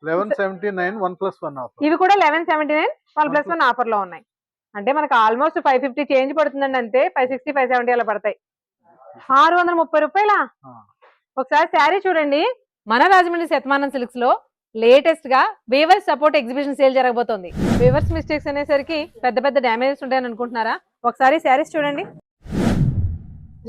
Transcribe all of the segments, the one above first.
1179 1+1 offer. ఇవి కూడా 1179 1+1 offer లో ఉన్నాయి. అంటే మనకు ఆల్మోస్ట్ 550 చేంజ్ పడుతుందండి, అంతే 560 570 అలా పడతాయి. 630 రూపాయలా? ఒకసారి శారీ చూడండి. మన రాజమండ్రి శతమానం సిల్క్స్ లో లేటెస్ట్ గా వీవర్స్ సపోర్ట్ ఎగ్జిబిషన్ సేల్ జరగబోతోంది. వీవర్స్ మిస్టేక్స్ అనేసరికి పెద్ద పెద్ద డ్యామేజెస్ ఉంటాయని అనుకుంటున్నారా? ఒకసారి శారీస్ చూడండి.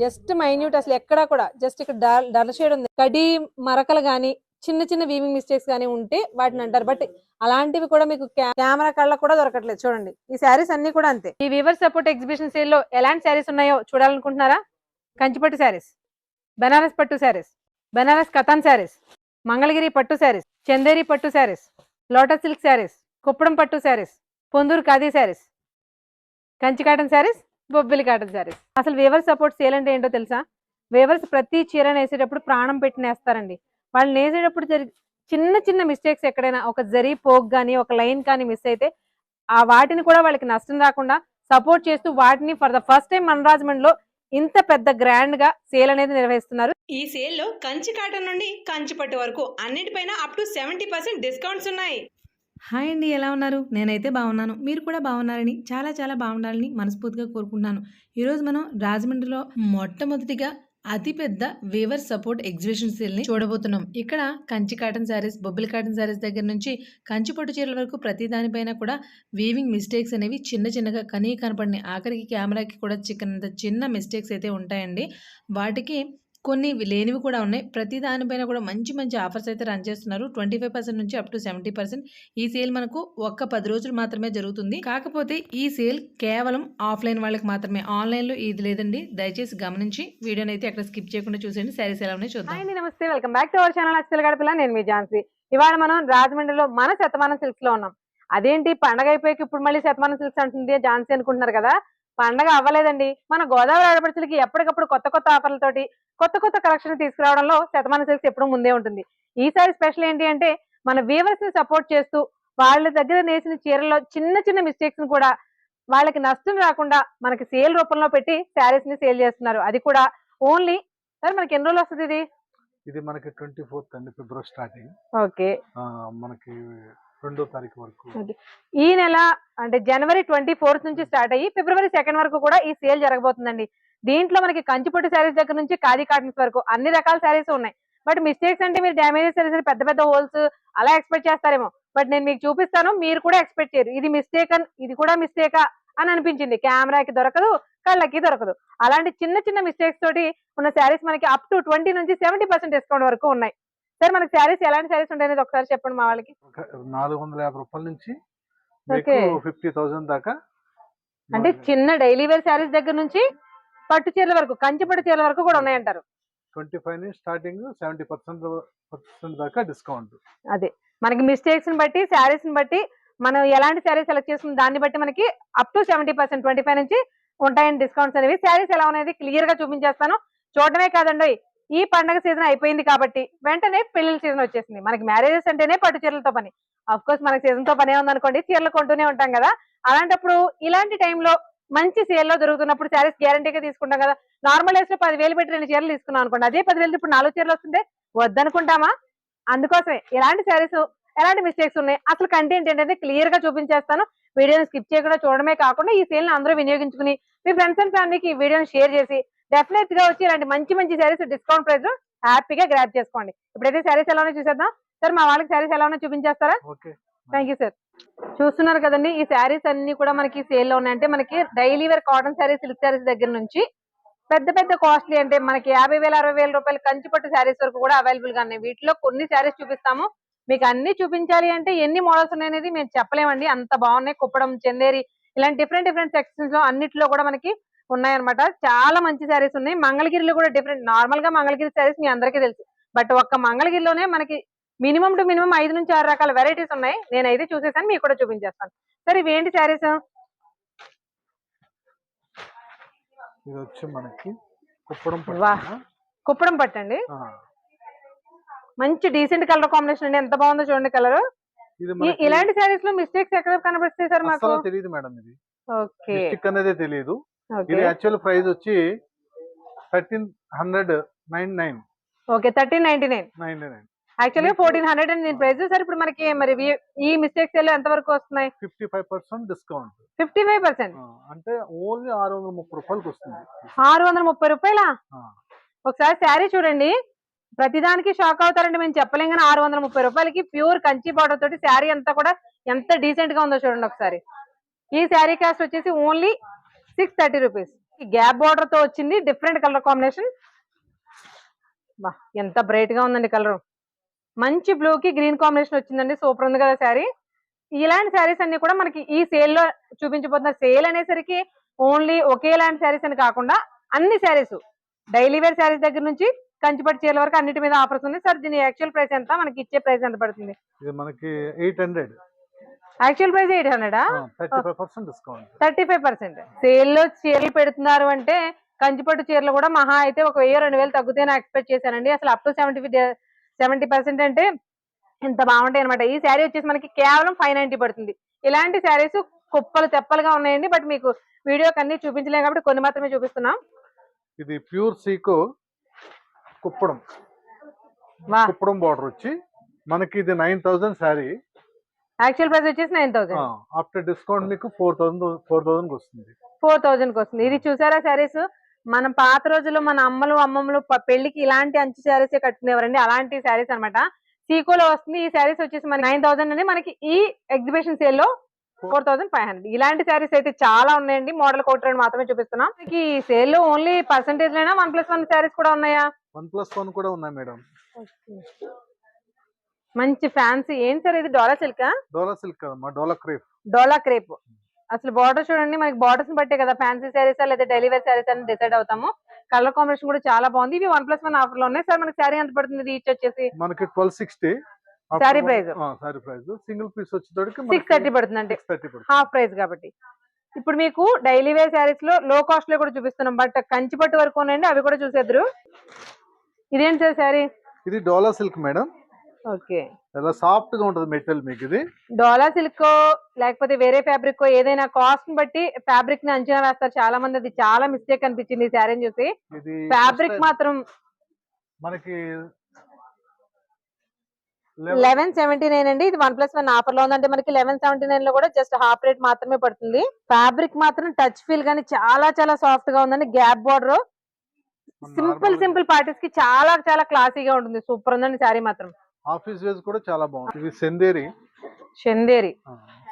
జస్ట్ మైన్యూట్, అసలు ఎక్కడా కూడా జస్ట్ ఇక్కడ డల్ షేడ్ ఉంది. కడి మరకలు గానీ చిన్న చిన్న వీవింగ్ మిస్టేక్స్ గానీ ఉంటే వాటిని అంటారు. బట్ అలాంటివి కూడా మీకు కెమెరా కళ్ళకు కూడా దొరకట్లేదు. చూడండి, ఈ శారీస్ అన్ని కూడా అంతే. ఈ వీవర్స్ సపోర్ట్ ఎగ్జిబిషన్ సేల్ లో ఎలాంటి శారీస్ ఉన్నాయో చూడాలనుకుంటున్నారా? కంచిపట్టు శారీస్, బనారస్ పట్టు శారీస్, బనారస్ కథాన్ శారీస్, మంగళగిరి పట్టు శారీస్, చందేరి పట్టు శారీస్, లోటస్ సిల్క్ శారీస్, కుప్పడం పట్టు శారీస్, పొందూరు ఖాదీ శారీస్, కంచి కాటన్ శారీస్, బొబ్బిలి కాటన్ శారీస్. అసలు వేవర్స్ సపోర్ట్ సేల్ అంటే ఏంటో తెలుసా? వేవర్స్ ప్రతి చీరను వేసేటప్పుడు ప్రాణం పెట్టి నేస్తారండి. వాళ్ళు నేసేటప్పుడు చిన్న చిన్న మిస్టేక్స్, ఎక్కడైనా ఒక జరీ పోక్ కానీ ఒక లైన్ కానీ మిస్ అయితే ఆ వాటిని కూడా వాళ్ళకి నష్టం రాకుండా సపోర్ట్ చేస్తూ వాటిని ఫర్ ద ఫస్ట్ టైం మన రాజమండ్రిలో ఇంత పెద్ద గ్రాండ్ గా సేల్ అనేది నిర్వహిస్తున్నారు. ఈ సేల్ లో కంచి కాటన్ నుండి కంచి పట్టు వరకు అన్నిటిపైన అప్ టు 70% డిస్కౌంట్స్ ఉన్నాయి. హాయ్ అండి, ఎలా ఉన్నారు? నేనైతే బాగున్నాను. మీరు కూడా బాగున్నారని, చాలా చాలా బాగుండాలని మనస్ఫూర్తిగా కోరుకుంటున్నాను. ఈరోజు మనం రాజమండ్రిలో మొట్టమొదటిగా అతిపెద్ద వీవర్ సపోర్ట్ ఎగ్జిబిషన్ సేల్ని చూడబోతున్నాం. ఇక్కడ కంచి కాటన్ శారీస్, బొబ్బిలి కాటన్ శారీస్ దగ్గర నుంచి కంచి పట్టు చీరల వరకు ప్రతి దానిపైన కూడా వీవింగ్ మిస్టేక్స్ అనేవి చిన్న చిన్నగా కనపడినాయి. ఆఖరికి కెమెరాకి కూడా చిన్న మిస్టేక్స్ అయితే ఉంటాయండి. వాటికి కొన్ని లేనివి కూడా ఉన్నాయి. ప్రతి దానిపైన కూడా మంచి మంచి ఆఫర్స్ అయితే రన్ చేస్తున్నారు. 25% నుంచి అప్ టు 70%. ఈ సేల్ మనకు ఒక్క 10 రోజులు మాత్రమే జరుగుతుంది. కాకపోతే ఈ సేల్ కేవలం ఆఫ్లైన్ వాళ్ళకి మాత్రమే, ఆన్లైన్లో ఇది లేదండి. దయచేసి గమనించి వీడియోని అయితే అక్కడ స్కిప్ చేయకుండా చూసేయండి. శారీస్ ఎలా ఉన్నాయి చూద్దాం. అండి, నమస్తే, welcome back to our channel Achchala Gadapala. నేను మీ ఝాన్సీ. ఇవాళ మనం రాజమండ్రిలో మన శతమానం సిల్క్స్ లో ఉన్నాం. అదేంటి పండగ అయిపోయాక ఇప్పుడు మళ్ళీ శతమానం సిల్క్స్ అంటుంది ఝాన్సీ అనుకుంటున్నారు కదా? పండగ అవ్వలేదండి. మన గోదావరి ఆడపడుచులకి ఎప్పటికప్పుడు కొత్త కొత్త ఆఫర్లతోటి కొత్త కొత్త కలెక్షన్ తీసుకురావడంలో శతమానం సిల్క్స్ ఎప్పుడు ముందే ఉంటుంది. ఈసారి స్పెషల్ ఏంటి అంటే మన వీవర్స్ ని సపోర్ట్ చేస్తూ వాళ్ళ దగ్గర నేసిన చీరల్లో చిన్న చిన్న మిస్టేక్స్ ని కూడా వాళ్ళకి నష్టం రాకుండా మనకి సేల్ రూపంలో పెట్టి శారీస్ ని సేల్ చేస్తున్నారు. అది కూడా ఓన్లీ సార్ మనకి ఎన్ని రోజులు వస్తుంది ఇది? ఇది మనకి 24th అండి, ఫిబ్రవరి స్టార్టింగ్. ఓకే, మనకి 2వ తారీఖు వరకు. ఈ నెల అంటే జనవరి 24th నుంచి స్టార్ట్ అయ్యి ఫిబ్రవరి 2 వరకు కూడా ఈ సేల్ జరగబోతుందండి. దీంట్లో మనకి కంచిపట్టు శారీస్ దగ్గర నుంచి ఖాదీ కాటన్స్ వరకు అన్ని రకాల శారీస్ ఉన్నాయి. బట్ మిస్టేక్స్ అంటే మీరు డ్యామేజెస్ శారీస్ పెద్ద పెద్ద హోల్స్ అలా ఎక్స్పెక్ట్ చేస్తారేమో. బట్ నేను మీకు చూపిస్తాను, మీరు కూడా ఎక్స్పెక్ట్ చేయరు ఇది మిస్టేక్ అని, ఇది కూడా మిస్టేకా అని అనిపించింది. కెమెరాకి దొరకదు, కళ్ళకి దొరకదు. అలాంటి చిన్న చిన్న మిస్టేక్స్ తోటి ఉన్న శారీస్ మనకి అప్ టు 20 నుంచి 70% డిస్కౌంట్ వరకు ఉన్నాయి. సార్ మనకి శారీస్ ఎలాంటి శారీస్ ఉంటాయనేది ఒకసారి చెప్పండి మా వాళ్ళకి. 450 రూపాయల నుంచి 50,000 దాకా. అంటే చిన్న డైలీ వేర్ శారీస్ దగ్గర నుంచి పట్టు చీరల వరకు, కంచి పట్టు చీరల వరకు కూడా ఉన్నాయంటారు. 25 నుంచి స్టార్టింగ్ 70% దాకా డిస్కౌంట్. అదే మనకి మిస్టేక్స్ ని బట్టి, శారీస్ ని బట్టి మనం ఎలాంటి శారీస్ సెలెక్ట్ చేసుకున్న దాన్ని బట్టి మనకి అప్ టు 70%, 25 నుంచి ఉంటాయండి డిస్కౌంట్స్ అనేవి. శారీస్ ఎలా అనేది క్లియర్ గా చూపించేస్తాను. చూడటమే కాదండి, ఈ పండగ సీజన్ అయిపోయింది కాబట్టి వెంటనే పెళ్లిళ్ళ సీజన్ వచ్చేసింది. మనకి మ్యారేజెస్ అంటేనే పట్టు చీరలతో పని. అఫ్ కోర్స్ మనకి సీజన్ తో పనే ఉందనుకోండి, చీరలు కొంటూనే ఉంటాం కదా. అలాంటప్పుడు ఇలాంటి టైంలో మంచి సేల్ లో దొరుకుతున్నప్పుడు శారీస్ గ్యారంటీగా తీసుకుంటాం కదా. నార్మల్ డేస్ లో 10,000 పెట్టి 2 చీరలు తీసుకున్నాం అనుకోండి, అదే 10,000 ఇప్పుడు 4 చీరలు వస్తుంటే వద్దనుకుంటామా? అందుకోసమే ఎలాంటి శారీస్, ఎలాంటి మిస్టేక్స్ ఉన్నాయి, అసలు కంటెంట్ ఏంటంటే క్లియర్ గా చూపించేస్తాను. వీడియోని స్కిప్ చేయకుండా చూడడమే కాకుండా ఈ సేల్ ని అందరూ వినియోగించుకుని మీ ఫ్రెండ్స్ అండ్ ఫ్యామిలీకి ఈ వీడియోని షేర్ చేసి డెఫినెట్ గా వచ్చి ఇలాంటి మంచి మంచి శారీస్ డిస్కౌంట్ ప్రైస్ లో హ్యాపీగా గ్రాప్ చేసుకోండి. ఇప్పుడైతే శారీస్ ఎలా ఉన్నాయో చూసేద్దాం. సార్ మా వాళ్ళకి శారీస్ ఎలా ఉన్నాయో చూపించేస్తారా? Thank you sir. చూస్తున్నారు కదండి, ఈ శారీస్ అన్ని కూడా మనకి సేల్ లో ఉన్నాయంటే మనకి daily wear cotton sarees, silk sarees దగ్గర నుంచి పెద్ద పెద్ద కాస్ట్లీ అంటే మనకి 50,000 60,000 రూపాయలు కంచిపట్టు శారీస్ వరకు కూడా అవైలబుల్ గా ఉన్నాయి. వీటిలో కొన్ని శారీస్ చూపిస్తాము. మీకు అన్ని చూపించాలి అంటే ఎన్ని మోడల్స్ ఉన్నాయనేది మేము చెప్పలేమండి, అంత బాగున్నాయి. కుప్పడం, చందేరి ఇలాంటి డిఫరెంట్ డిఫరెంట్ సెక్షన్స్ లో అన్నిట్లో కూడా మనకి ఉన్నాయన్నమాట. చాలా మంచి శారీస్ ఉన్నాయి. మంగళగిరిలో కూడా డిఫరెంట్, నార్మల్ గా మంగళగిరి శారీస్ మీ అందరికీ తెలుసు. బట్ ఒక్క మంగళగిరిలోనే మనకి మినిమం టు మినిమం 5 నుంచి 6 రకాల వెరైటీస్ ఉన్నాయి. నేను అయితే చూసేసాను, మీకు కూడా చూపించేస్తాను. సరే ఇవి ఏంటి శారీస్? ఇది వచ్చి మనకి కుప్పడం పట్టు. కుప్పడం పట్టు అండి, మంచి డీసెంట్ కలర్ కాంబినేషన్ అండి. ఎంత బాగుందో చూడండి కలర్. ఇలాంటి శారీస్ లో మిస్టేక్స్ ఎక్కడ కనబడుతాయి సార్? మాకు తెలియదు మేడం, ఇది ఓకే మిస్టేక్ అనేది తెలియదు. ఇది యాక్చువల్ ప్రైస్ వచ్చి 1399. ఓకే, 1399. యాక్చువల్ గా 1400 అండి దీని ప్రైస్. సార్ ఇప్పుడు మనకి మరి ఈ మిస్టేక్ సేల్ ఎంత వరకు వస్తున్నాయి? 55% డిస్కౌంట్. 55%. అంటే ఓన్లీ 630 రూపాయలకి వస్తుంది. 630 రూపాయలా? ఒకసారి శారీ చూడండి, ప్రతిదానికి షాక్ అవుతారండి, మేము చెప్పలేం కానీ 630 రూపాయలకి ప్యూర్ కంచి బార్డర్ తోటి శారీ అంతా కూడా ఎంత డీసెంట్ గా ఉందో చూడండి ఒకసారి. ఈ శారీ కాస్ట్ వచ్చేసి ఓన్లీ 630 రూపీస్. గ్యాప్ బార్డర్ తో వచ్చింది, డిఫరెంట్ కలర్ కాంబినేషన్. బా ఎంత బ్రైట్ గా ఉందండి కలర్. మంచి బ్లూ కి గ్రీన్ కాంబినేషన్ వచ్చిందండి, సూపర్ ఉంది కదా శారీ. ఇలాంటి శారీస్ అన్ని కూడా మనకి ఈ సేల్ లో చూపించబోతున్న. సేల్ అనేసరికి ఓన్లీ ఒకేలాంటి శారీస్ అని కాకుండా అన్ని శారీస్, డైలీ వేర్ శారీస్ దగ్గర నుంచి కంచిపట్టు చీరల వరకు అన్నిటి మీద ఆఫర్స్ ఉన్నాయి. సార్ దీని యాక్చువల్ ప్రైస్ ఎంత? మనకి ఇచ్చే ప్రైస్ ఎంత పడుతుంది? ఇది మనకి 800. Actual price 800. 35% డిస్కౌంట్. 35%. సేల్ లో చీరలు పెడుతున్నారు అంటే కంచిపట్టు చీరలు కూడా మహా అయితే ఒక 1000-2000 తగ్గుతే నా ఎక్స్పెక్ట్ చేశానండి. అసలు అప్ టు 70% అంటే ఇంత బాగుంటాయి అనమాట. ఈ శారీ వచ్చేసి మనకి కేవలం 590 పడుతుంది. ఇలాంటి శారీస్ కుప్పలు తెప్పలుగా ఉన్నాయండి, బట్ మీకు వీడియోకి అన్ని చూపించలేము కాబట్టి కొన్ని మాత్రమే చూపిస్తున్నాం. ఇది ప్యూర్ సీకో కుప్పడం బార్డర్ వచ్చి మనకి ఇది 9000 శారీ. యాక్చువల్ ప్రైస్ వచ్చేసి 9000. ఆఫ్టర్ డిస్కౌంట్ మీకు 4000 వస్తుంది. 4000 వస్తుంది. ఇది చూసారా శారీస్, మనం పాత రోజుల్లో మన అమ్మమ్మలు పెళ్లికి ఇలాంటి అంచు శారీస్ కట్టుకునేవారండి, అలాంటి శారీస్ అనమాట. సీకోలో వస్తుంది. ఈ శారీస్ వచ్చేసి మనకి 9000 అండి. మనకి ఈ ఎగ్జిబిషన్ సేల్ లో 4500. ఇలాంటి శారీస్ అయితే చాలా ఉన్నాయండి, మోడల్ కోట్ రెండు మాత్రమే చూపిస్తున్నాం. ఈ సేల్ లో ఓన్లీ పర్సెంటేజ్ లైనా 1+1 శారీస్ కూడా ఉన్నాయా? 1+1 కూడా ఉన్నాయి మేడం. మంచి ఫ్యాన్సీ. ఏంటి సార్ ఇది? డోలా సిల్క్? డోలా సిల్క్ కదమ్మా, డోలా క్రేప్. డోలా క్రేప్. అసలు బార్డర్ చూడండి, మనకి బార్డర్స్ బట్టే కదా ఫ్యాన్సీ శారీస్ లేదా డైలీ వేర్ శారీస్ అని డిసైడ్ అవుతాము. కలర్ కాంబినేషన్ కూడా చాలా బాగుంది. ఇవి 1+1 ఆఫర్ లో ఉన్నాయి. సార్ మనకి శారీ ఎంత పడుతుంది? ఈచ్ వచ్చేసి మనకి 1260 శారీ ప్రైస్. సింగిల్ పీస్ వచ్చేటప్పటికి 630 పడుతుంది, అంటే హాఫ్ ప్రైస్ కాబట్టి. ఇప్పుడు మీకు డైలీ వేర్ శారీస్ లో లో కాస్ట్ లో కూడా చూపిస్తున్నాం, బట్ కంచిపట్టు వరకు ఉన్నాయండి, అవి కూడా చూసేద్దరు. ఇదేంటి సార్ శారీ? ఇది డోలా సిల్క్ మేడం. ఓకే, చాలా సాఫ్ట్ గా ఉంటుంది మెటీరియల్. మీకు ఇది డోలా సిల్క్ లేకపోతే వేరే ఫ్యాబ్రిక్ ఏదైనా కాస్ట్ ని బట్టి ఫ్యాబ్రిక్ ని అంచనా వేస్తారు చాలా మంది. అది చాలా మిస్టేక్ అనిపించింది ఈ శారీని చూసి. ఫ్యాబ్రిక్ మాత్రం మనకి 1179 అండి. ఇది 1+1 ఆఫర్ లో ఉందంటే మనకి 1179 లో కూడా జస్ట్ హాఫ్ రేట్ మాత్రమే పడుతుంది. ఫ్యాబ్రిక్ మాత్రం టచ్ ఫీల్ గానీ చాలా చాలా సాఫ్ట్ గా ఉందండి. గ్యాప్ బార్డర్ సింపుల్ పార్టీస్ కి చాలా చాలా క్లాసీగా ఉంటుంది. సూపర్ ఉందండి శారీ మాత్రం. ఆఫీస్ వేస్ కూడా చాలా బాగుంది. ఇది చందేరి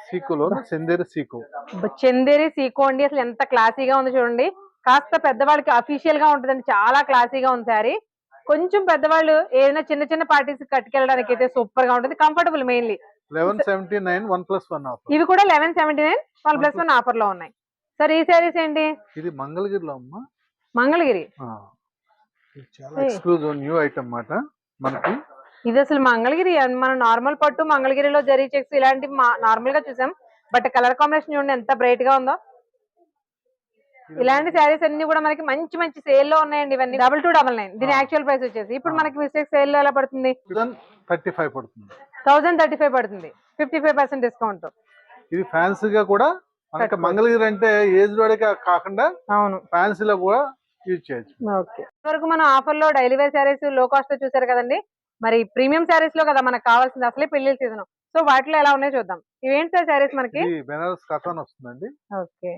సీకోలో చందేరి సీకో అండి. అసలు ఎంత క్లాసీగా ఉంది చూడండి. కాస్త పెద్దవాళ్ళకి అఫీషియల్ గా ఉంటుందండి, చాలా క్లాసీగా ఉంది శారీ. కొంచెం పెద్దవాళ్ళు ఏదైనా చిన్న చిన్న పార్టీస్ కట్టుకెళ్ళడానికి అయితే సూపర్ గా ఉంటుంది, కంఫర్టబుల్. Mainly 1179 1+1 offer. ఇవి కూడా 1179 1+1 ఆఫర్ లో ఉన్నాయి. సార్ ఈ శారీస్ ఏంటి? ఇది మంగళగిరిలో అమ్మా. మంగళగిరి చాలా ఎక్స్క్లూజివ్ న్యూ ఐటమ్ మాట మనకి. ఇది అసలు మంగళగిరి, మనం నార్మల్ పట్టు మంగళగిరిలో జరీ చెక్స్ ఇలాంటివి నార్మల్ గా చూసాం, బట్ కలర్ కాంబినేషన్ చూడండి ఎంత బ్రైట్ గా ఉందో. ఇలాంటి శారీస్ అన్ని కూడా మనకి మంచి మంచి సేల్ లో ఉన్నాయండి. ఇవన్నీ 2299. దీని యాక్చువల్ ప్రైస్ వచ్చేసి ఇప్పుడు మనకి మిస్టేక్ సేల్ లో ఎలా పడుతుంది? 1035 పడుతుంది. 1035 పడుతుంది, 55% డిస్కౌంట్. ఇది ఫ్యాన్సీగా కూడా మనకి మంగళగిరి అంటే ఏజ్ వాడికి కాకుండా అవును ఫ్యాన్సీలో కూడా యూజ్ చేయొచ్చు. ఓకే, వరకు మనం ఆఫర్ లో డైలీ వేర్ శారీస్ లో కాస్ట్ లో చూసారు కదండి. మరి ప్రీమియం శారీస్ లో కదా మనకు కావాల్సింది, అసలే పెళ్లి సీజన్. సో వాటిలో ఎలా ఉన్నాయో చూద్దాం. ఇవేంటి సార్ శారీస్ మనకి? బెనారస్ కాటన్ వస్తుందండి. ఓకే,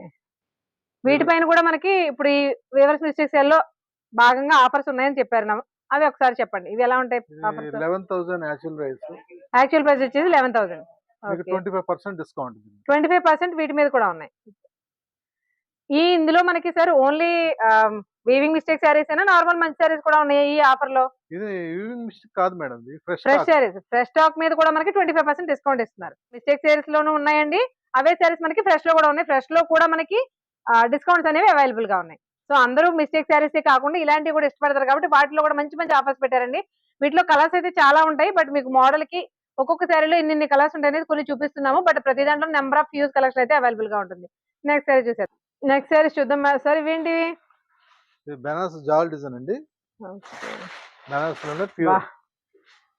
వీటిపైన కూడా మనకి ఇప్పుడు ఈ వీవర్స్ మిస్టేక్ సేల్ లో భాగంగా ఆఫర్స్ ఉన్నాయని చెప్పారు, అవి ఒకసారి చెప్పండి. ఇవి ఎలా ఉంటాయి? 11,000 యాక్చువల్ ప్రైస్. యాక్చువల్ ప్రైస్ వచ్చేసి 11,000. 25% డిస్కౌంట్. 25% వీటి మీద కూడా ఉన్నాయి. ఇందులో మనకి sir only weaving mistake saris అయినా నార్మల్ మంచి శారీస్ కూడా ఉన్నాయి ఈ ఆఫర్ లో? ఇది వీవింగ్ మిస్టేక్ కాదు madam, fresh saris. Fresh stock మీద కూడా మనకి 25% డిస్కౌంట్ ఇస్తున్నారు. మిస్టేక్ శారీస్ లోనూ ఉన్నాయండి, అవే శారీస్ మనకి ఫ్రెష్ లో కూడా ఉన్నాయి. ఫ్రెష్ లో కూడా మనకి డిస్కౌంట్స్ అనేవి అవైలబుల్ గా ఉన్నాయి. సో అందరూ మిస్టేక్ శారీస్ కాకుండా ఇలాంటివి కూడా ఇష్టపడతారు కాబట్టి వాటిలో కూడా మంచి మంచి ఆఫర్స్ పెట్టారండి. వీటిలో కలర్స్ అయితే చాలా ఉంటాయి, బట్ మీకు మోడల్ కి ఒక్కొక్క శారీలో ఇన్ని కలర్స్ ఉంటాయి అనేది కొన్ని చూపిస్తున్నాము, బట్ ప్రతి దాంట్లో నెంబర్ ఆఫ్ యూజ్ కలెక్షన్ అయితే అవైలబుల్ గా ఉంటుంది. నెక్స్ట్ శారీ చూసారు. నెక్స్ట్ శారీస్ చూద్దాం సార్. ఇవేంటివి? బెనారస్ జాల్ డిజైన్ అండి.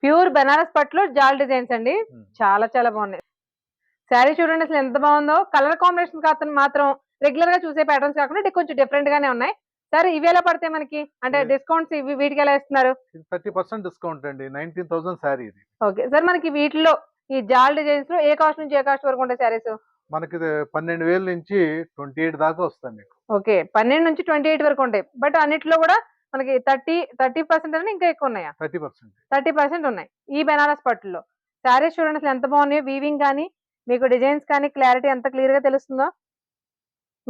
ప్యూర్ బెనారస్ పట్టులో జాల్ డిజైన్స్ అండి, చాలా చాలా బాగున్నాయి. శారీ చూడండి అసలు ఎంత బాగుందో. కలర్ కాంబినేషన్ మాత్రం రెగ్యులర్ గా చూసే ప్యాటర్న్స్ కాకుండా కొంచెం డిఫరెంట్ గానే ఉన్నాయి. సరే ఇవి ఎలా పడతాయి మనకి, అంటే డిస్కౌంట్స్ ఇవి వీటికి ఎలా ఇస్తున్నారు? 30% డిస్కౌంట్ అండి. 19,000 శారీ ఇది. ఓకే సార్, మనకి వీటిలో ఈ జాల్ డిజైన్స్ లో ఏ కాస్ట్ నుంచి ఏ కాస్ట్ వరకు ఉంటాయి శారీస్? మనకి 12,000 నుంచి 28 దాకా వస్తాయి మీకు. ఓకే, 12 నుంచి 28 వరకు ఉంటాయి. బట్ అన్నిట్లో కూడా మనకి 30% అని ఇంకా ఎక్కువ ఉన్నాయా? 30% ఉన్నాయి ఈ బెనారస్ పట్టులో. శారీస్ చూడండి అసలు ఎంత బాగున్నాయో, వీవింగ్ కానీ మీకు డిజైన్స్ కానీ క్లారిటీ ఎంత క్లియర్ గా తెలుస్తుందో.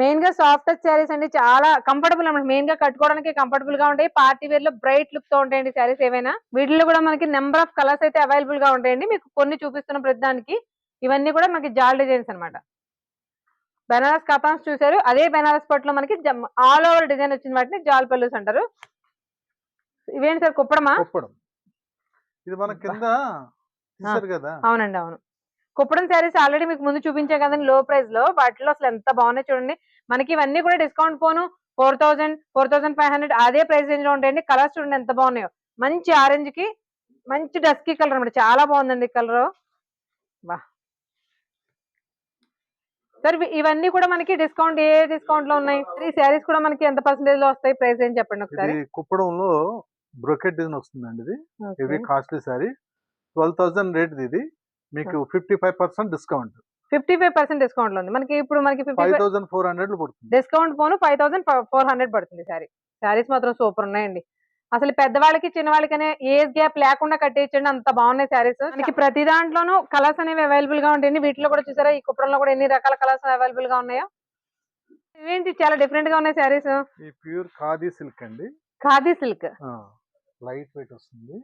మెయిన్ గా సాఫ్ట్ టచ్ శారీస్ అండి, చాలా కంఫర్టబుల్ అన్నమాట. మెయిన్ గా కట్టుకోవడానికి కంఫర్టబుల్ గా ఉంటాయి. పార్టీ వేర్ లో బ్రైట్ లుక్ తో ఉంటాయండి శారీస్ ఏవైనా. వీటిలో కూడా మనకి నెంబర్ ఆఫ్ కలర్స్ అయితే అవైలబుల్ గా ఉంటాయండి. మీకు కొన్ని చూపిస్తున్న ప్రతిదానికి ఇవన్నీ కూడా మనకి జాల్ డిజైన్స్ అన్నమాట. బెనారస్ కపాన్స్ చూసారు, అదే బెనారస్ పట్టులో మనకి ఆల్ ఓవర్ డిజైన్ వచ్చిన వాటిని జాల్ పల్లూస్ అంటారు. ఇవేంటి సార్, కుప్పడమా? ఇది మన కింద తీశారు కదా. అవునండి, అవును. కుప్పడం శారీస్ ఆల్రెడీ మీకు ముందు చూపించే కదండి లో ప్రైస్ లో. వాటిలో అసలు ఎంత బాగున్నాయి చూడండి. మనకి ఇవన్నీ కూడా డిస్కౌంట్ పోను 4,000, 4,500 అదే ప్రైస్ రేంజ్ లో ఉంటాయండి. కలర్స్ చూడండి ఎంత బాగున్నాయో. మంచి ఆరెంజ్ కి మంచి డస్కీ కలర్ అనమాట, చాలా బాగుందండి కలర్. వా సార్, ఇవన్నీ కూడా మనకి డిస్కౌంట్ ఏ డిస్కౌంట్ లో ఉన్నాయి? ఈ శారీస్ కూడా మనకి ఎంత పర్సెంటేజ్ లో వస్తాయి? ప్రైస్ ఏం చెప్పండి ఒకసారి. కుప్పడంలో బ్రోకెట్ డిజైన్ వస్తుందండి. ఇది ఇది కాస్ట్లీ శారీ. 12,000 రేట్ ఇది. మీకు 55% డిస్కౌంట్. 55% డిస్కౌంట్ లో ఉంది మనకి. ఇప్పుడు మనకి 5,400 పడుతుంది. డిస్కౌంట్ పోను 5,400 పడుతుంది శారీ. శారీస్ మాత్రం సూపర్ ఉన్నాయండి. అసలు పెద్దవాళ్ళకి చిన్నవాళ్ళకి అనే ఏజ్ గ్యాప్ లేకుండా కట్టేయచ్చండి, అంత బాగున్నాయి శారీస్. మనకి ప్రతి దాంట్లోనూ కలర్స్ అనేవి అవైలబుల్ గా ఉంటాయండి. వీటిలో కూడా చూసారా, ఈ కుప్పడంలో కూడా ఎన్ని రకాల కలర్స్ అవైలబుల్ గా ఉన్నాయో. ఇవేంటి చాలా డిఫరెంట్ గా ఉన్నాయి శారీస్. ఈ ప్యూర్ ఖాదీ సిల్క్ అండి. ఖాదీ సిల్క్ లైట్ వెయిట్ వస్తుంది.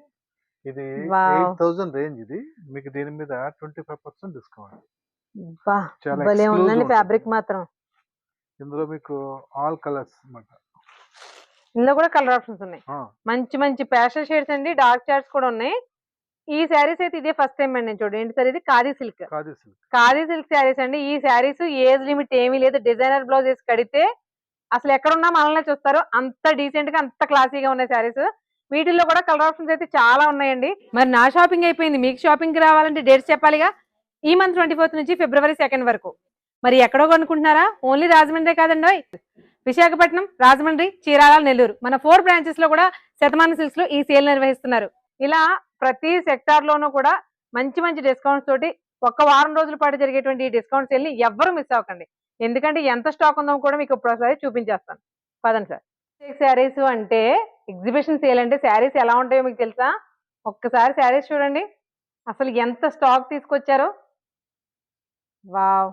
ఇది 8,000 రేంజ్. ఇది మీకు దీని మీద 25% డిస్కౌంట్. భలే ఉందండి ఫ్యాబ్రిక్ మాత్రం. ఇందులో మీకు ఆల్ కలర్స్ అన్నమాట. ఇందులో కూడా కలర్ ఆప్షన్స్ ఉన్నాయి. మంచి మంచి ప్యాస్టల్ షేడ్స్ అండి, డార్క్ షేడ్స్ కూడా ఉన్నాయి. ఈ శారీస్ అయితే ఇదే ఫస్ట్ టైం అండి నేను చూడండి. ఏంటి సార్ ఇది? ఖాదీ సిల్క్. ఖాదీ సిల్క్ శారీస్ అండి. ఈ శారీస్ ఏజ్ లిమిట్ ఏమీ లేదు. డిజైనర్ బ్లౌజ్ వేసి కడితే అసలు ఎక్కడున్నా మనల్ని చూస్తారు, అంత డీసెంట్ గా అంత క్లాసీగా ఉన్నాయి శారీస్. వీటిల్లో కూడా కలర్ ఆప్షన్స్ అయితే చాలా ఉన్నాయండి. మరి నా షాపింగ్ అయిపోయింది, మీకు షాపింగ్ కి రావాలంటే డేట్స్ చెప్పాలిగా. ఈ మంత్ 24th నుంచి February 2 వరకు. మరి ఎక్కడో కొనుక్కుంటున్నారా? ఓన్లీ రాజమండ్రి కాదండి, విశాఖపట్నం, రాజమండ్రి, చీరాల, నెల్లూరు మన 4 బ్రాంచెస్ లో కూడా శతమానం సిల్క్స్ లో ఈ సేల్ నిర్వహిస్తున్నారు. ఇలా ప్రతి సెక్టార్ లోనూ కూడా మంచి మంచి డిస్కౌంట్స్ తోటి ఒక్క వారం రోజుల పాటు జరిగేటువంటి ఈ డిస్కౌంట్ సేల్ ని ఎవ్వరూ మిస్ అవ్వకండి. ఎందుకంటే ఎంత స్టాక్ ఉందో కూడా మీకు ఒకసారి చూపించేస్తాను. పదండి సార్. శారీస్ అంటే ఎగ్జిబిషన్ సేల్ అంటే శారీస్ ఎలా ఉంటాయో మీకు తెలుసా? ఒక్కసారి శారీస్ చూడండి, అసలు ఎంత స్టాక్ తీసుకొచ్చారో. వావ్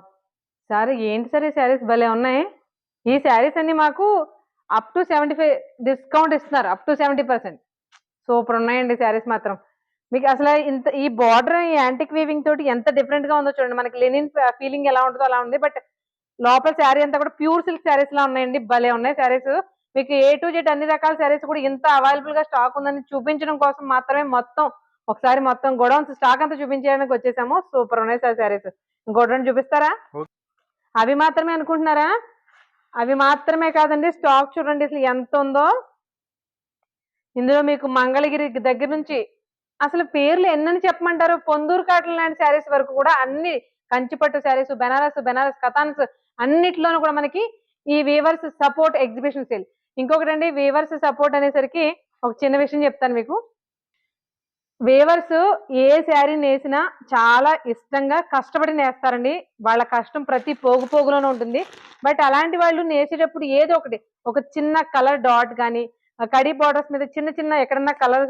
సార్, ఏంటి సార్ ఈ శారీస్ భలే ఉన్నాయి. ఈ శారీస్ అన్ని మాకు అప్ టు 75 డిస్కౌంట్ ఇస్తున్నారు, అప్ టు 70%. సూపర్ ఉన్నాయండి శారీస్ మాత్రం. మీకు అసలు ఇంత ఈ బార్డర్ ఈ యాంటిక్ వీవింగ్ తోటి ఎంత డిఫరెంట్ గా ఉందో చూడండి. మనకి లెనిన్ ఫీలింగ్ ఎలా ఉంటుందో అలా ఉంది. బట్ లోపల శారీ అంతా కూడా ప్యూర్ సిల్క్ శారీస్ లా ఉన్నాయండి. భలే ఉన్నాయి శారీస్. మీకు A to Z అన్ని రకాల శారీస్ కూడా ఇంత అవైలబుల్ గా స్టాక్ ఉందని చూపించడం కోసం మాత్రమే ఒకసారి మొత్తం గోడౌన్స్ స్టాక్ అంతా చూపించడానికి వచ్చేసాము. సూపర్ ఉన్నాయి సార్ శారీస్. ఇంకోటి చూపిస్తారా? అవి మాత్రమే అనుకుంటున్నారా? అవి మాత్రమే కాదండి, స్టాక్ చూడండి అసలు ఎంత ఉందో. ఇందులో మీకు మంగళగిరి దగ్గర నుంచి అసలు పేర్లు ఎన్నని చెప్పమంటారు, పొందూరు కాటన్ లాంటి శారీస్ వరకు కూడా అన్ని కంచిపట్టు శారీస్, బెనారస్ కథాన్స్ అన్నిట్లోనూ కూడా మనకి ఈ వీవర్స్ సపోర్ట్ ఎగ్జిబిషన్ సేల్. ఇంకొకటి అండి, వీవర్స్ సపోర్ట్ అనేసరికి ఒక చిన్న విషయం చెప్తాను మీకు. వీవర్స్ ఏ శారీ నేసినా చాలా ఇష్టంగా కష్టపడి నేస్తారండి. వాళ్ళ కష్టం ప్రతి పోగులోనే ఉంటుంది. బట్ అలాంటి వాళ్ళు నేసేటప్పుడు ఏదో ఒకటి, ఒక చిన్న కలర్ డాట్ కానీ, కడీ బార్డర్స్ మీద చిన్న చిన్న ఎక్కడన్నా కలర్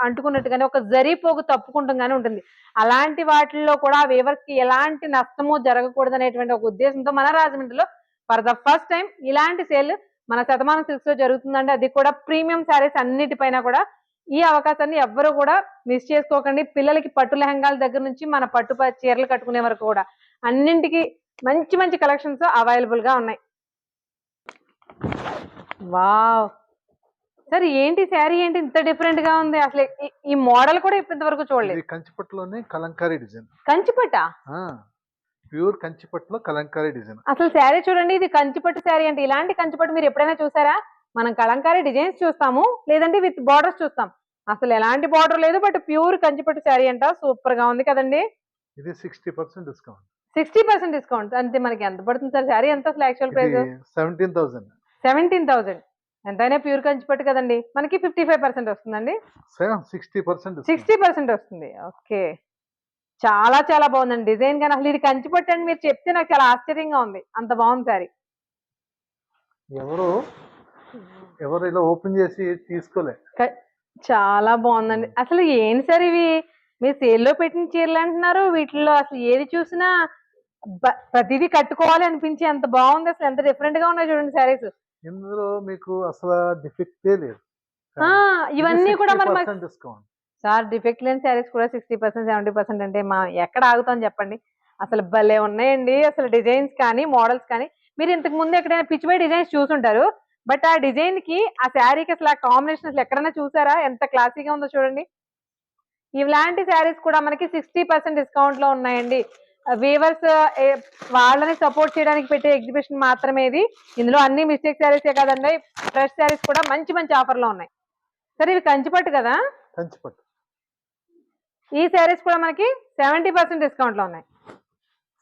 అంటుకున్నట్టు కానీ, ఒక జరీ పోగు తప్పుకుంటాం కానీ ఉంటుంది. అలాంటి వాటిల్లో కూడా వీవర్స్ కి ఎలాంటి నష్టము జరగకూడదు అనేటువంటి ఒక ఉద్దేశంతో మన రాజమండ్రిలో ఫర్ ద ఫస్ట్ టైం ఇలాంటి సేల్ మన శతమానం సిల్క్స్ లో జరుగుతుందండి. అది కూడా ప్రీమియం శారీస్ అన్నిటిపైన కూడా. ఈ అవకాశాన్ని ఎవ్వరూ కూడా మిస్ చేసుకోకండి. పిల్లలకి పట్టు లెహంగాల దగ్గర నుంచి మన పట్టు చీరలు కట్టుకునే వరకు కూడా అన్నింటికి మంచి మంచి కలెక్షన్స్ అవైలబుల్ గా ఉన్నాయి. వావ్ సార్, ఏంటి శారీ ఏంటి ఇంత డిఫరెంట్ గా ఉంది? అసలు ఈ మోడల్ కూడా ఇంతవరకు చూడలేదు. కంచిపట్టులోనే కలంకారీ డిజైన్. కంచిపట్టా? ప్యూర్ కంచిపట్టులో కలంకారీ డిజైన్. అసలు శారీ చూడండి, ఇది కంచిపట్టు శారీ అంటే ఇలాంటి కంచిపట్టు మీరు ఎప్పుడైనా చూసారా? మనం కలంకారీ డిజైన్స్ చూస్తాము, లేదంటే విత్ బార్డర్స్ చూస్తాం. అసలు ఎలాంటి బార్డర్ లేదు, బట్ ప్యూర్ కంచిపట్టు శారీ అంట. సూపర్ గా ఉంది కదండి. ఇది 60% డిస్కౌంట్. 60% డిస్కౌంట్ అంటే మనకి ఎంత పడుతుంది సార్ శారీ? ఎంత అసలు యాక్చువల్ ప్రైస్? 17,000. 17,000. ఎంతైనా ప్యూర్ కంచిపట్టు కదండి. మనకి 55% వస్తుందండి. 60% 60% వస్తుంది. ఓకే. చాలా చాలా బాగుందండి డిజైన్ గాని. అసలు ఇది కంచిపట్టు అని మీరు చెప్తే నాకు చాలా ఆశ్చర్యంగా ఉంది. అంత బాగుంది సారీ. ఎవరు ఇలా ఓపెన్ చేసి తీసుకోలే. చాలా బాగుందండి. అసలు ఏంటి సార్ ఇవి? మీరు సేల్లో పెట్టిన చీరలు అంటున్నారు. వీటిల్లో అసలు ఏది చూసినా ప్రతిదీ కట్టుకోవాలి అనిపించే అంత బాగుంది. అసలు ఎంత డిఫరెంట్ గా ఉన్నాయి చూడండి శారీస్. ఇందులో మీకు అసలు డిఫెక్టే లేదు. ఇవన్నీ కూడా మరి డిస్కౌంట్ సార్. డిఫెక్ట్ లేని శారీస్ కూడా 60% 70% అంటే మా ఎక్కడ ఆగుతాం చెప్పండి. అసలు భలే ఉన్నాయండి. అసలు డిజైన్స్ కానీ మోడల్స్ కానీ మీరు ఇంతకు ముందు ఎక్కడైనా పిచ్చిపై డిజైన్స్ చూసుంటారు. బట్ ఆ డిజైన్ కి ఆ శారీకి అసలు ఆ కాంబినేషన్ అసలు ఎక్కడైనా చూసారా? ఎంత క్లాసీగా ఉందో చూడండి. ఇలాంటి శారీస్ కూడా మనకి 60% డిస్కౌంట్ లో ఉన్నాయండి. వీవర్స్ వాళ్ళని సపోర్ట్ చేయడానికి పెట్టే ఎగ్జిబిషన్ మాత్రమే ఇది. ఇందులో అన్ని మిస్టేక్ శారీసే కాదండి, ఫ్రెష్ శారీస్ కూడా మంచి మంచి ఆఫర్ లో ఉన్నాయి. సరే ఇవి కంచిపట్టు కదా? కంచిపట్టు. ఈ శారీస్ కూడా మనకి 70% డిస్కౌంట్ లో ఉన్నాయి.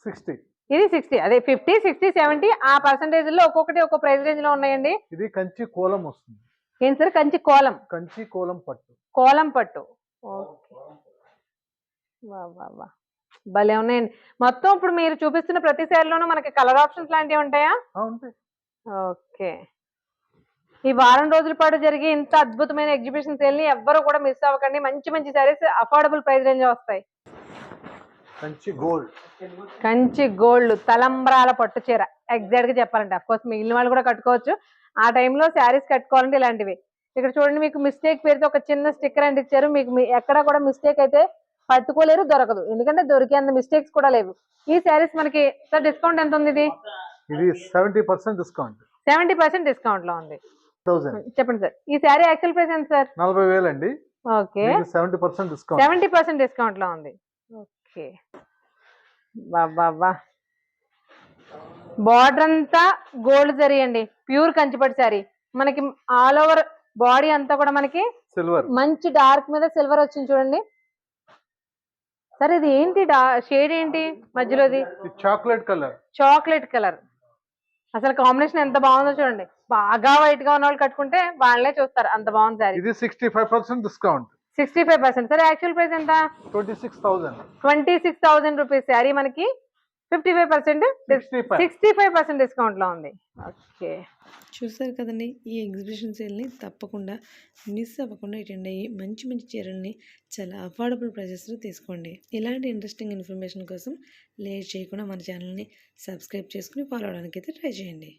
60. ఇది 60, అదే 50, 60, 70 ఆ పర్సెంటేజ్ లో ఒక్కొక్కటి ఒక్కో ప్రైస్ రేంజ్ లో ఉన్నాయండి. ఇది కంచి కోలం వస్తుంది. ఏంటి సార్? కంచి కోలం. కంచి కోలం పట్టు. కోలం పట్టు. భలే ఉన్నాయండి. మొత్తం ఇప్పుడు మీరు చూపిస్తున్న ప్రతి శారీలోనూ మనకి కలర్ ఆప్షన్స్ లాంటివి ఉంటాయా? ఉంటాయి. ఓకే. ఈ వారం రోజుల పాటు జరిగే ఇంత అద్భుతమైన ఎగ్జిబిషన్ సేల్ ని ఎవ్వరూ కూడా మిస్ అవ్వకండి. మంచి మంచి శారీస్ అఫోర్డబుల్ ప్రైస్ రేంజ్ వస్తాయి. కంచి గోల్డ్ తలంబ్రాల పట్టు చీర ఎగ్జాక్ట్ గా చెప్పాలంటే అఫ్ కోర్స్ మిగిలిన వాళ్ళు కూడా కట్టుకోవచ్చు. ఆ టైంలో శారీస్ కట్టుకోవాలంటే ఇలాంటివి. ఇక్కడ చూడండి, మీకు మిస్టేక్ పేరుతో ఒక చిన్న స్టిక్కర్ అండ్ ఇచ్చారు. మీకు ఎక్కడ కూడా మిస్టేక్ అయితే పట్టుకోలేరు, దొరకదు. ఎందుకంటే దొరికేంత మిస్టేక్స్ కూడా లేవు. ఈ శారీస్ మనకి సార్ డిస్కౌంట్ ఎంత ఉంది? ఇది 70% డిస్కౌంట్. 70% డిస్కౌంట్ లో ఉంది. చెప్పండి సార్. ఈ శారీ యాక్చువల్ ప్రైస్ ఎంత సార్? 40,000 అండి. ఓకే. 70% డిస్కౌంట్. 70% డిస్కౌంట్ లో ఉంది. ఓకే. బార్డర్ అంతా గోల్డ్ జరీ అండి. ప్యూర్ కంచిపట్టు శారీ. మనకి ఆల్ ఓవర్ బాడీ అంతా కూడా మనకి సిల్వర్, మంచి డార్క్ మీద సిల్వర్ వచ్చింది చూడండి. సరే ఇది ఏంటి షేడ్ ఏంటి మధ్యలోది? Chocolate colour. Chocolate colour. అసలు కాంబినేషన్ ఎంత బాగుందో చూడండి. బాగా వైట్ గా ఉన్న వాళ్ళు కట్టుకుంటే వాళ్ళే చూస్తారు, అంత బాగుంది సారీ. ఇది 65% డిస్కౌంట్. 65%. సరే యాక్చువల్ ప్రైస్ ఎంత? 26,000. 26,000 రూపీస్ శారీ మనకి 55% 65% డిస్కౌంట్ లో ఉంది. ఓకే. చూసారు కదండి, ఈ ఎగ్జిబిషన్ సేల్ని తప్పకుండా మిస్ అవ్వకుండా అటెండ్ అయ్యి మంచి మంచి చీరల్ని చాలా అఫోర్డబుల్ ప్రైజెస్లో తీసుకోండి. ఇలాంటి ఇంట్రెస్టింగ్ ఇన్ఫర్మేషన్ కోసం లేట్ చేయకుండా మన ఛానల్ని సబ్స్క్రైబ్ చేసుకుని ఫాలో అవడానికి అయితే ట్రై చేయండి.